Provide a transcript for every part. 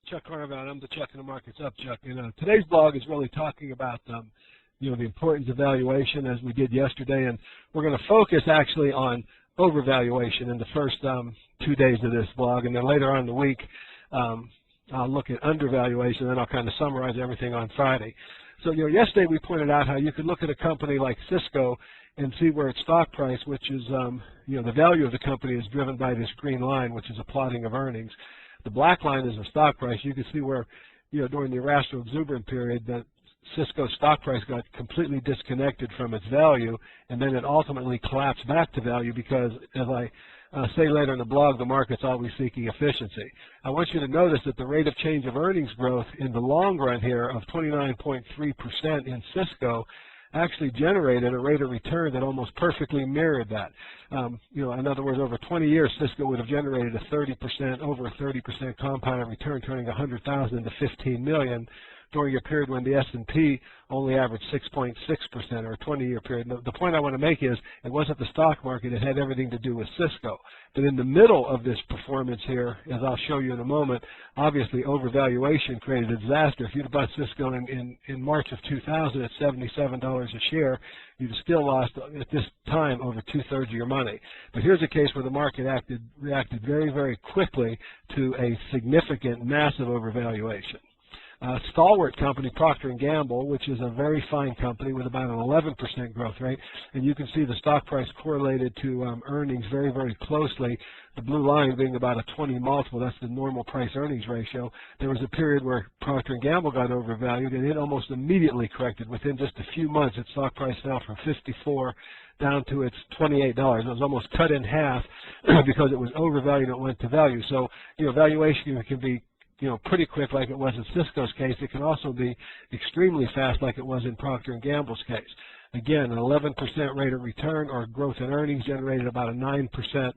Chuck Carnevale. I'm the Chuck in the Markets Up Chuck. And today's blog is really talking about the importance of valuation as we did yesterday, and we're going to focus actually on overvaluation in the first 2 days of this blog, and then later on in the week I'll look at undervaluation, and then I'll kind of summarize everything on Friday. So yesterday we pointed out how you could look at a company like Cisco and see where its stock price, which is the value of the company, is driven by this green line, which is a plotting of earnings. The black line is the stock price. You can see where during the irrational exuberant period that Cisco's stock price got completely disconnected from its value, and then it ultimately collapsed back to value because, as I say later in the blog, the market's always seeking efficiency. I want you to notice that the rate of change of earnings growth in the long run here of 29.3% in Cisco actually generated a rate of return that almost perfectly mirrored that. In other words, over 20 years, Cisco would have generated over a 30% compounded return, turning 100,000 into 15 million. During a period when the S&P only averaged 6.6%, or a 20-year period. The point I want to make is it wasn't the stock market. It had everything to do with Cisco. But in the middle of this performance here, as I'll show you in a moment, obviously overvaluation created a disaster. If you'd have bought Cisco in March of 2000 at $77 a share, you'd have still lost at this time over 2/3 of your money. But here's a case where the market reacted very, very quickly to a significant, massive overvaluation. Stalwart company, Procter & Gamble, which is a very fine company with about an 11% growth rate, and you can see the stock price correlated to earnings very, very closely, the blue line being about a 20 multiple. That's the normal price-earnings ratio. There was a period where Procter & Gamble got overvalued, and it almost immediately corrected. Within just a few months, its stock price fell from $54 down to its $28. It was almost cut in half because it was overvalued and it went to value. So, valuation can be pretty quick like it was in Cisco's case. It can also be extremely fast like it was in Procter & Gamble's case. Again, an 11% rate of return or growth in earnings generated about a 9%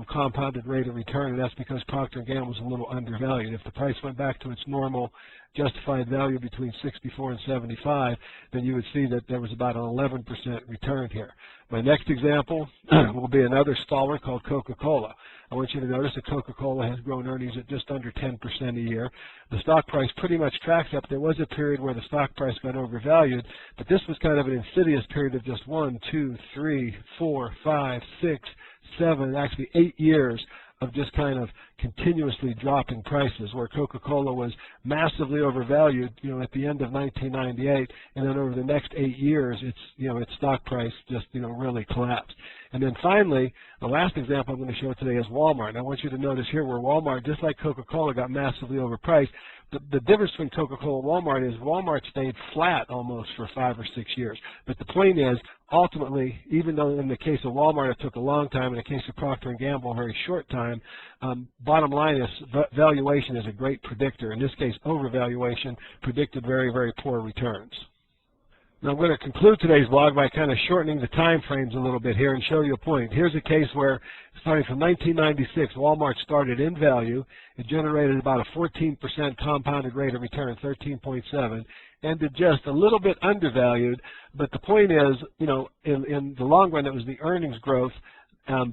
compounded rate of return, and that's because Procter & Gamble was a little undervalued. If the price went back to its normal justified value between 64 and 75, then you would see that there was about an 11% return here. My next example will be another stalwart called Coca-Cola. I want you to notice that Coca-Cola has grown earnings at just under 10% a year. The stock price pretty much tracks up. There was a period where the stock price got overvalued, but this was kind of an insidious period of just 1, 2, 3, 4, 5, 6, 7, actually 8 years of just kind of continuously dropping prices, where Coca-Cola was massively overvalued, at the end of 1998, and then over the next 8 years, its stock price just, really collapsed. And then finally, the last example I'm going to show today is Wal-Mart. And I want you to notice here where Wal-Mart, just like Coca-Cola, got massively overpriced. The difference between Coca-Cola and Wal-Mart is Wal-Mart stayed flat almost for 5 or 6 years. But the point is, ultimately, even though in the case of Wal-Mart it took a long time, in the case of Procter & Gamble a very short time, bottom line is valuation is a great predictor. In this case, overvaluation predicted very, very poor returns. Now I'm going to conclude today's blog by kind of shortening the time frames a little bit here and show you a point. Here's a case where, starting from 1996, Wal-Mart started in value. It generated about a 14% compounded rate of return, 13.7, ended just a little bit undervalued. But the point is, in the long run, it was the earnings growth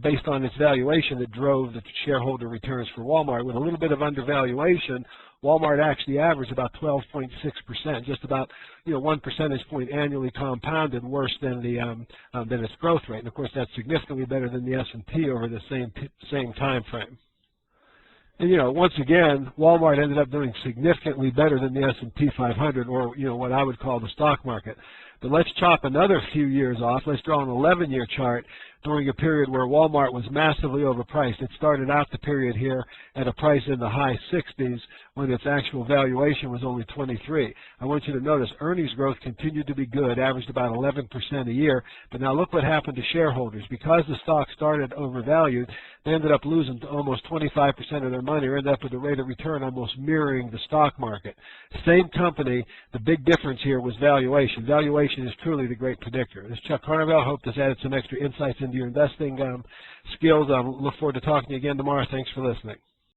based on its valuation that drove the shareholder returns for Wal-Mart. With a little bit of undervaluation, Wal-Mart actually averaged about 12.6%, just about 1 percentage point annually compounded, worse than its growth rate. And of course, that's significantly better than the S&P over the same time frame. And once again, Wal-Mart ended up doing significantly better than the S&P 500, or what I would call the stock market. But let's chop another few years off. Let's draw an 11-year chart during a period where Wal-Mart was massively overpriced. It started out the period here at a price in the high 60s when its actual valuation was only 23. I want you to notice earnings growth continued to be good, averaged about 11% a year. But now look what happened to shareholders. Because the stock started overvalued, they ended up losing almost 25% of their money, or ended up with a rate of return almost mirroring the stock market. Same company, the big difference here was valuation. Valuation is truly the great predictor. This is Chuck Carnevale. I hope this added some extra insights into your investing skills. I look forward to talking to you again tomorrow. Thanks for listening.